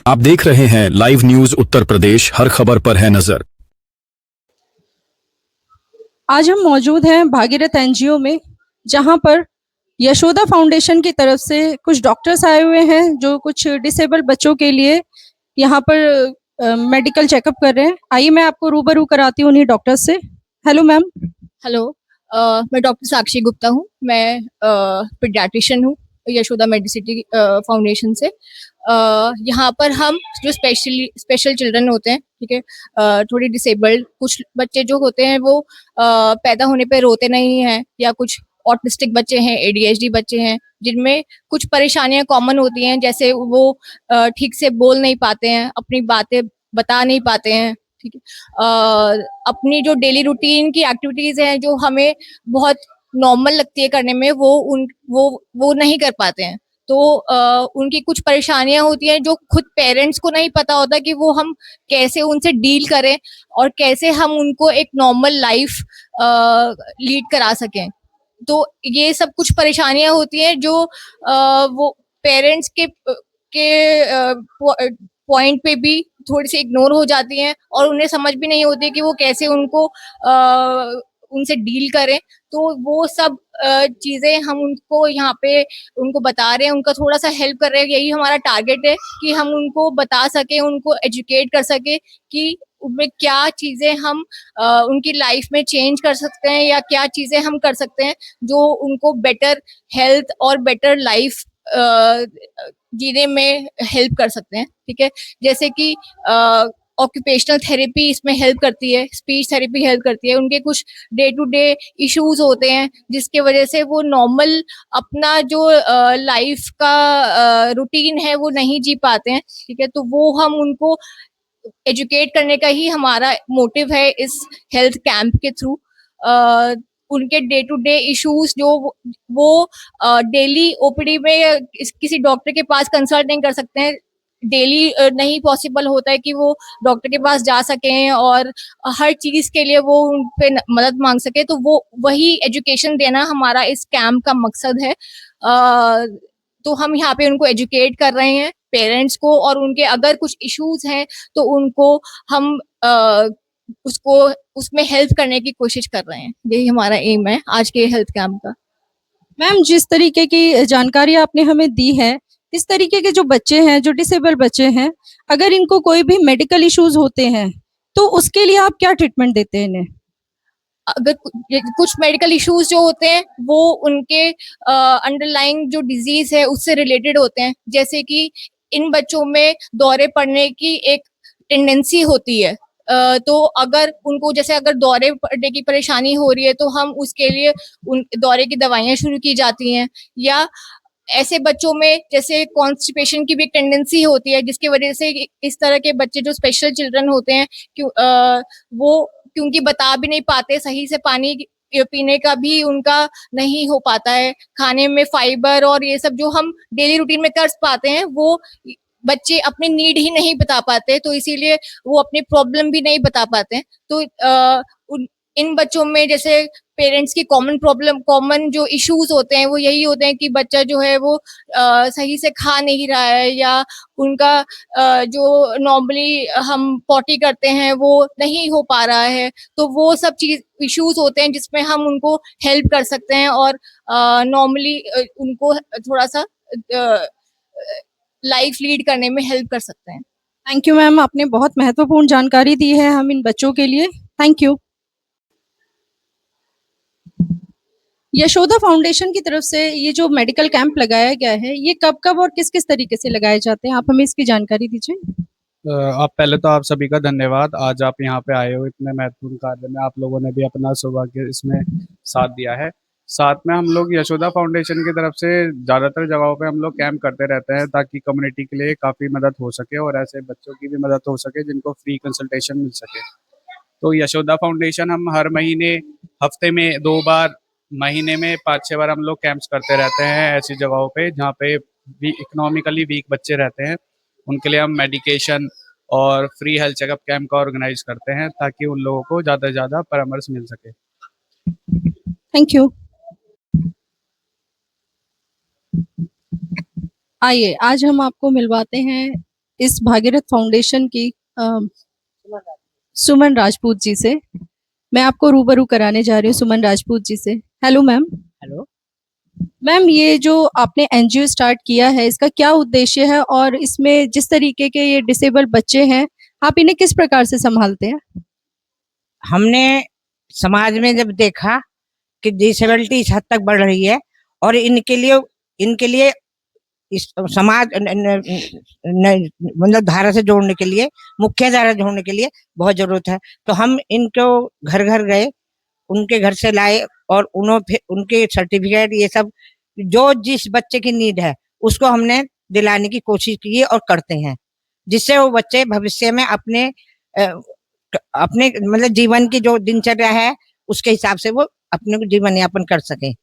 आप देख रहे हैं लाइव न्यूज उत्तर प्रदेश, हर खबर पर है नजर। आज हम मौजूद हैं भागीरथ एनजीओ में, जहां पर यशोदा फाउंडेशन की तरफ से कुछ डॉक्टर्स आए हुए हैं जो कुछ डिसेबल बच्चों के लिए यहां पर मेडिकल चेकअप कर रहे हैं। आइए मैं आपको रूबरू कराती हूँ उन्हीं डॉक्टर्स से। Hello ma'am. हेलो। मैं डॉक्टर साक्षी गुप्ता हूँ। मैं पीडियाट्रिशियन हूँ यशोदा मेडिसिटी फाउंडेशन से। यहाँ पर हम जो स्पेशल चिल्ड्रन होते हैं, ठीक है, थोड़ी डिसेबल्ड कुछ बच्चे जो होते हैं वो पैदा होने पे रोते नहीं हैं, या कुछ ऑटिस्टिक बच्चे हैं, एडीएचडी बच्चे हैं, जिनमें कुछ परेशानियां कॉमन होती हैं, जैसे वो ठीक से बोल नहीं पाते हैं, अपनी बातें बता नहीं पाते हैं, ठीक है। अपनी जो डेली रूटीन की एक्टिविटीज हैं जो हमें बहुत नॉर्मल लगती है करने में, वो नहीं कर पाते हैं। तो उनकी कुछ परेशानियां होती हैं जो खुद पेरेंट्स को नहीं पता होता कि वो हम कैसे उनसे डील करें और कैसे हम उनको एक नॉर्मल लाइफ लीड करा सकें। तो ये सब कुछ परेशानियां होती हैं जो वो पेरेंट्स के पॉइंट पे भी थोड़ी सी इग्नोर हो जाती हैं, और उन्हें समझ भी नहीं होती कि वो कैसे उनको उनसे डील करें। तो वो सब चीजें हम उनको यहाँ पे उनको बता रहे हैं, उनका थोड़ा सा हेल्प कर रहे हैं। यही हमारा टारगेट है कि हम उनको बता सके, उनको एजुकेट कर सके कि उनमें क्या चीजें हम उनकी लाइफ में चेंज कर सकते हैं, या क्या चीजें हम कर सकते हैं जो उनको बेटर हेल्थ और बेटर लाइफ जीने में हेल्प कर सकते हैं, ठीक है। जैसे कि ऑक्यूपेशनल थेरेपी इसमें हेल्प करती है, स्पीच थेरेपी हेल्प करती है। उनके कुछ डे टू डे इश्यूज होते हैं जिसके वजह से वो नॉर्मल अपना जो लाइफ का रूटीन है वो नहीं जी पाते हैं, ठीक है। तो वो हम उनको एजुकेट करने का ही हमारा मोटिव है इस हेल्थ कैंप के थ्रू। उनके डे टू डे इश्यूज जो वो डेली ओपीडी में किसी डॉक्टर के पास कंसल्ट नहीं कर सकते हैं, डेली नहीं पॉसिबल होता है कि वो डॉक्टर के पास जा सकें और हर चीज के लिए वो उन पे मदद मांग सके। तो वो वही एजुकेशन देना हमारा इस कैंप का मकसद है। तो हम यहाँ पे उनको एजुकेट कर रहे हैं, पेरेंट्स को, और उनके अगर कुछ इश्यूज हैं तो उनको हम उसको उसमें हेल्प करने की कोशिश कर रहे हैं। यही हमारा एम है आज के हेल्थ कैंप का। मैम, जिस तरीके की जानकारी आपने हमें दी है, इस तरीके के जो बच्चे हैं, जो डिसेबल बच्चे हैं, अगर इनको कोई भी मेडिकल इश्यूज होते हैं तो उसके लिए आप क्या ट्रीटमेंट देते हैं इन्हें? अगर कुछ मेडिकल इश्यूज जो होते हैं वो उनके अंडरलाइंग जो डिजीज है उससे रिलेटेड होते हैं। जैसे कि इन बच्चों में दौरे पड़ने की एक टेंडेंसी होती है। तो अगर उनको जैसे अगर दौरे पड़ने की परेशानी हो रही है तो हम उसके लिए उन दौरे की दवाइयां शुरू की जाती हैं। या ऐसे बच्चों में जैसे कॉन्स्टिपेशन की भी एक टेंडेंसी होती है, जिसकी वजह से इस तरह के बच्चे जो स्पेशल चिल्ड्रन होते हैं वो क्योंकि बता भी नहीं पाते सही से, पानी पीने का भी उनका नहीं हो पाता है, खाने में फाइबर और ये सब जो हम डेली रूटीन में कर पाते हैं वो बच्चे अपनी नीड ही नहीं बता पाते, तो इसीलिए वो अपनी प्रॉब्लम भी नहीं बता पाते हैं। तो इन बच्चों में जैसे पेरेंट्स की कॉमन जो इश्यूज होते हैं वो यही होते हैं कि बच्चा जो है वो सही से खा नहीं रहा है, या उनका जो नॉर्मली हम पॉटी करते हैं वो नहीं हो पा रहा है। तो वो सब चीज इश्यूज होते हैं जिसमें हम उनको हेल्प कर सकते हैं, और नॉर्मली उनको थोड़ा सा लाइफ लीड करने में हेल्प कर सकते हैं। थैंक यू मैम, आपने बहुत महत्वपूर्ण जानकारी दी है हम इन बच्चों के लिए। Thank you. यशोदा फाउंडेशन की तरफ से ये जो मेडिकल कैंप लगाया गया है, ये कब कब और किस किस तरीके से लगाए जाते हैं, आप हमें इसकी जानकारी दीजिए। आप पहले तो आप सभी का धन्यवाद, आज आप यहाँ पे आए हो इतने महत्वपूर्ण कार्य में, आप लोगों ने भी अपना सौभाग्य इसमें साथ दिया है। साथ में हम लोग यशोदा फाउंडेशन की तरफ से ज़्यादातर जगहों पे हम लोग कैंप करते रहते हैं ताकि कम्युनिटी के लिए काफ़ी मदद हो सके और ऐसे बच्चों की भी मदद हो सके जिनको फ्री कंसल्टेशन मिल सके। तो यशोदा फाउंडेशन हम हर महीने, हफ्ते में 2 बार, महीने में 5-6 बार हम लोग कैंप्स करते रहते हैं ऐसी जगहों पे जहाँ पे इकोनॉमिकली वीक बच्चे रहते हैं। उनके लिए हम मेडिकेशन और फ्री हेल्थ चेकअप कैंप का ऑर्गेनाइज करते हैं ताकि उन लोगों को ज़्यादा से ज़्यादा परामर्श मिल सके। Thank you. आइए आज हम आपको मिलवाते हैं इस भागीरथ फाउंडेशन की सुमन राजपूत जी से। मैं आपको रूबरू कराने जा रही हूँ सुमन राजपूत जी से। Hello ma'am. हेलो। मैम, ये जो आपने एनजीओ स्टार्ट किया है, इसका क्या उद्देश्य है और इसमें जिस तरीके के ये डिसेबल्ड बच्चे हैं, आप इन्हें किस प्रकार से संभालते हैं? हमने समाज में जब देखा कि डिसेबिलिटी इस हद तक बढ़ रही है और इनके लिए इस समाज मतलब धारा से जोड़ने के लिए, मुख्य धारा जोड़ने के लिए बहुत जरूरत है। तो हम इनको घर घर गए, उनके घर से लाए और उनके सर्टिफिकेट ये सब जो जिस बच्चे की नीड है उसको हमने दिलाने की कोशिश की और करते हैं, जिससे वो बच्चे भविष्य में अपने मतलब जीवन की जो दिनचर्या है उसके हिसाब से वो अपने को जीवन यापन कर सके।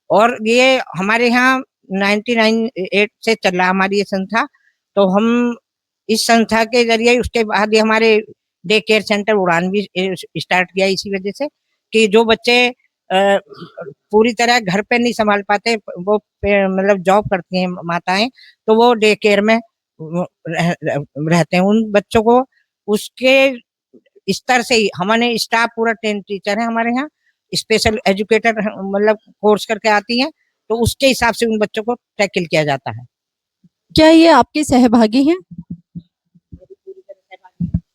और ये हमारे यहाँ 1998 से चल रहा हमारी ये संस्था। तो हम इस संस्था के जरिए, उसके बाद ये हमारे डे केयर सेंटर उड़ान भी स्टार्ट किया इसी वजह से कि जो बच्चे पूरी तरह घर पे नहीं संभाल पाते, वो मतलब जॉब करती हैं माताएं, तो वो डे केयर में रहते हैं। उन बच्चों को उसके स्तर से ही हमारे स्टाफ पूरा ट्रेन टीचर है हमारे यहाँ, स्पेशल एजुकेटर मतलब कोर्स करके आती हैं, तो उसके हिसाब से उन बच्चों को टैकल किया जाता है। क्या ये आपके सहभागी हैं?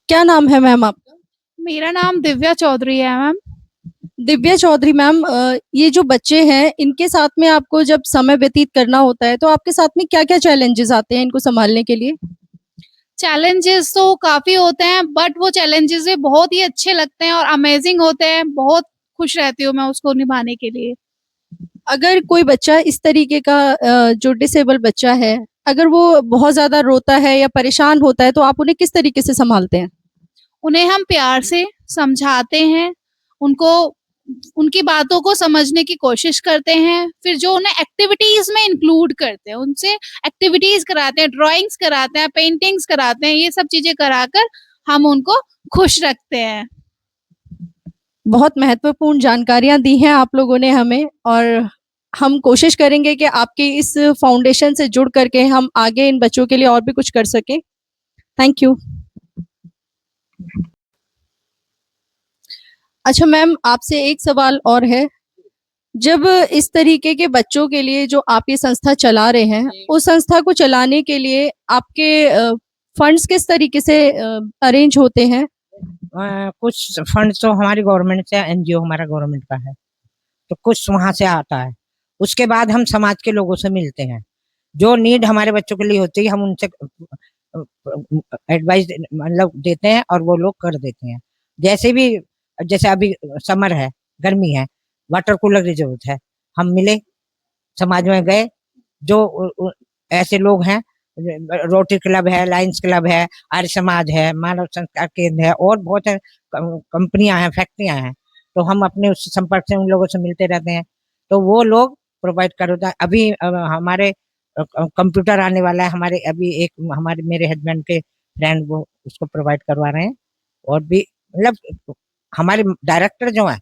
क्या नाम है मैम आपका? मेरा नाम दिव्या चौधरी है मैम। दिव्या चौधरी मैम, ये जो बच्चे हैं इनके साथ में आपको जब समय व्यतीत करना होता है तो आपके साथ में क्या-क्या चैलेंजेस आते हैं इनको संभालने के लिए? चैलेंजेस तो काफी होते हैं, बट वो चैलेंजेस भी बहुत ही अच्छे लगते हैं और अमेजिंग होते हैं। बहुत खुश रहती हूँ मैं उसको निभाने के लिए। अगर कोई बच्चा इस तरीके का जो डिसेबल बच्चा है, अगर वो बहुत ज्यादा रोता है या परेशान होता है तो आप उन्हें किस तरीके से संभालते हैं? उन्हें हम प्यार से समझाते हैं, उनको उनकी बातों को समझने की कोशिश करते हैं, फिर जो उन्हें एक्टिविटीज में इंक्लूड करते हैं, उनसे एक्टिविटीज कराते हैं, ड्राइंग्स कराते हैं, पेंटिंग्स कराते हैं, ये सब चीजें कराकर हम उनको खुश रखते हैं। बहुत महत्वपूर्ण जानकारियां दी हैं आप लोगों ने हमें, और हम कोशिश करेंगे कि आपकी इस फाउंडेशन से जुड़ करके हम आगे इन बच्चों के लिए और भी कुछ कर सकें। Thank you. अच्छा मैम, आपसे एक सवाल और है। जब इस तरीके के बच्चों के लिए जो आप ये संस्था चला रहे हैं, उस संस्था को चलाने के लिए आपके फंड्स किस तरीके से अरेंज होते हैं? कुछ फंड तो हमारी गवर्नमेंट से, एनजीओ हमारा गवर्नमेंट का है, तो कुछ वहां से आता है। उसके बाद हम समाज के लोगों से मिलते हैं, जो नीड हमारे बच्चों के लिए होती है हम उनसे एडवाइस मतलब देते हैं और वो लोग कर देते हैं। जैसे अभी समर है, गर्मी है, वाटर कूलर की जरूरत है, हम मिले, समाज में गए, जो ऐसे लोग हैं, रोटरी क्लब है, लायंस क्लब है, आर्य समाज है, मानव संस्कार केंद्र है और बहुत कंपनियां हैं, फैक्ट्रियां हैं, तो हम अपने उस संपर्क से उन लोगों से मिलते रहते हैं, तो वो लोग प्रोवाइड करता है। अभी हमारे कंप्यूटर आने वाला है, हमारे मेरे हस्बैंड के फ्रेंड वो उसको प्रोवाइड करवा रहे हैं। और भी मतलब हमारे डायरेक्टर जो है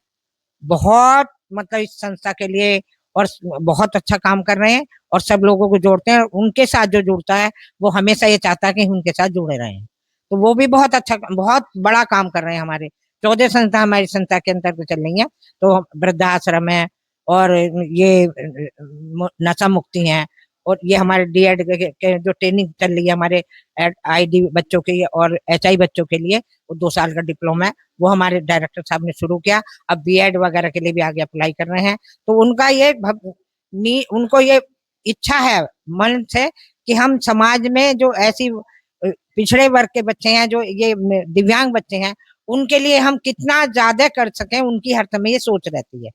बहुत मतलब इस संस्था के लिए और बहुत अच्छा काम कर रहे हैं और सब लोगों को जोड़ते हैं। उनके साथ जो जुड़ता है वो हमेशा ये चाहता है कि उनके साथ जुड़े रहें, तो वो भी बहुत अच्छा, बहुत बड़ा काम कर रहे हैं। हमारे 14 संस्था हमारी संस्था के अंतर्गत चल रही है, तो वृद्धाश्रम है और ये नशा मुक्ति है, और ये हमारे डीएड के जो ट्रेनिंग चल रही है हमारे आईडी बच्चों के और एचआई बच्चों के लिए, वो 2 साल का डिप्लोमा है, वो हमारे डायरेक्टर साहब ने शुरू किया। अब बीएड वगैरह के लिए भी आगे अप्लाई कर रहे हैं। तो उनको ये इच्छा है मन से कि हम समाज में जो ऐसी पिछड़े वर्ग के बच्चे हैं, जो ये दिव्यांग बच्चे हैं, उनके लिए हम कितना ज्यादा कर सकें, उनकी हर समय ये सोच रहती है।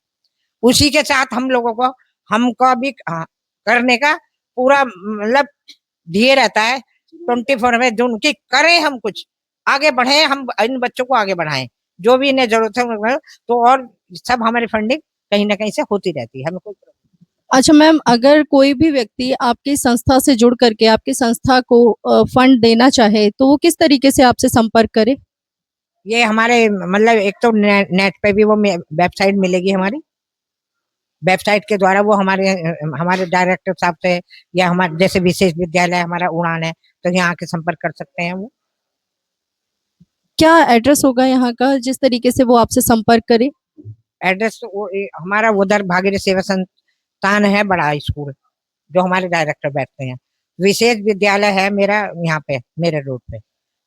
उसी के साथ हम लोगों को हमको भी करने का पूरा मतलब ध्येय रहता है 24 में, जो उनकी करें, हम कुछ आगे बढ़े, हम इन बच्चों को आगे बढ़ाएं, जो भी इन्हें जरूरत है, तो और सब हमारी फंडिंग कहीं ना कहीं से होती रहती है, हमें कोई। अच्छा मैम, अगर कोई भी व्यक्ति आपकी संस्था से जुड़ करके आपकी संस्था को फंड देना चाहे तो वो किस तरीके से आपसे संपर्क करे? ये हमारे मतलब एक तो नेट पे भी वो वेबसाइट मिलेगी, हमारी वेबसाइट के द्वारा वो हमारे डायरेक्टर साहब से, या हमारे जैसे विशेष विद्यालय हमारा उड़ान है, तो यहाँ आके संपर्क कर सकते हैं वो। क्या एड्रेस होगा यहाँ का जिस तरीके से वो आपसे संपर्क करे? एड्रेस तो हमारा उधर भागीरथ सेवा संस्थान है, बड़ा स्कूल जो हमारे डायरेक्टर बैठते हैं। विशेष विद्यालय है मेरा यहाँ पे, मेरे रोड पे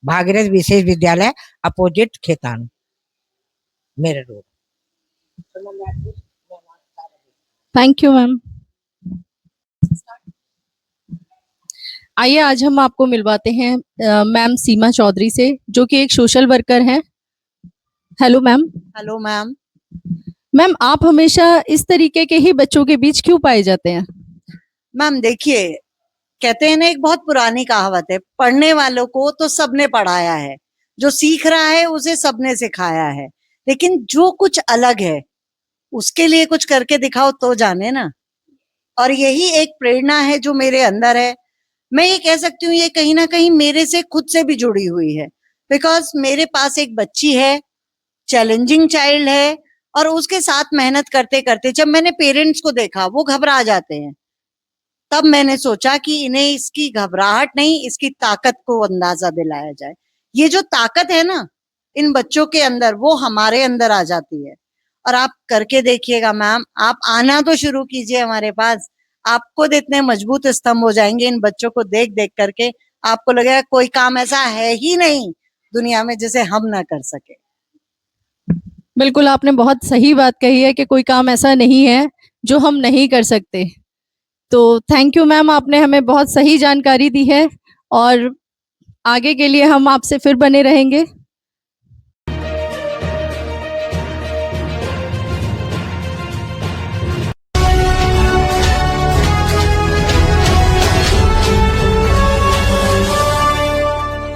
भागीरथ विशेष विद्यालय, अपोजिट खेतान, मेरे रोड। Thank you ma'am. आइए आज हम आपको मिलवाते हैं मैम सीमा चौधरी से, जो कि एक सोशल वर्कर हैं। Hello ma'am. Hello ma'am. Ma'am, आप हमेशा इस तरीके के ही बच्चों के बीच क्यों पाए जाते हैं? मैम देखिए, कहते हैं ना, एक बहुत पुरानी कहावत है, पढ़ने वालों को तो सबने पढ़ाया है, जो सीख रहा है उसे सबने सिखाया है, लेकिन जो कुछ अलग है उसके लिए कुछ करके दिखाओ तो जाने ना। और यही एक प्रेरणा है जो मेरे अंदर है। मैं ये कह सकती हूँ ये कहीं ना कहीं मेरे से खुद से भी जुड़ी हुई है, बिकॉज मेरे पास एक बच्ची है, चैलेंजिंग चाइल्ड है, और उसके साथ मेहनत करते करते जब मैंने पेरेंट्स को देखा वो घबरा जाते हैं, तब मैंने सोचा कि इन्हें इसकी घबराहट नहीं, इसकी ताकत को अंदाजा दिलाया जाए। ये जो ताकत है ना इन बच्चों के अंदर, वो हमारे अंदर आ जाती है। और आप करके देखिएगा मैम, आप आना तो शुरू कीजिए हमारे पास, आप खुद इतने मजबूत स्तंभ हो जाएंगे इन बच्चों को देख देख करके। आपको लगेगा कोई काम ऐसा है ही नहीं दुनिया में जिसे हम ना कर सके। बिल्कुल, आपने बहुत सही बात कही है कि कोई काम ऐसा नहीं है जो हम नहीं कर सकते। तो थैंक यू मैम, आपने हमें बहुत सही जानकारी दी है और आगे के लिए हम आपसे फिर बने रहेंगे।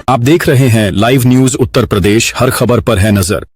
आप देख रहे हैं लाइव न्यूज उत्तर प्रदेश, हर खबर पर है नजर।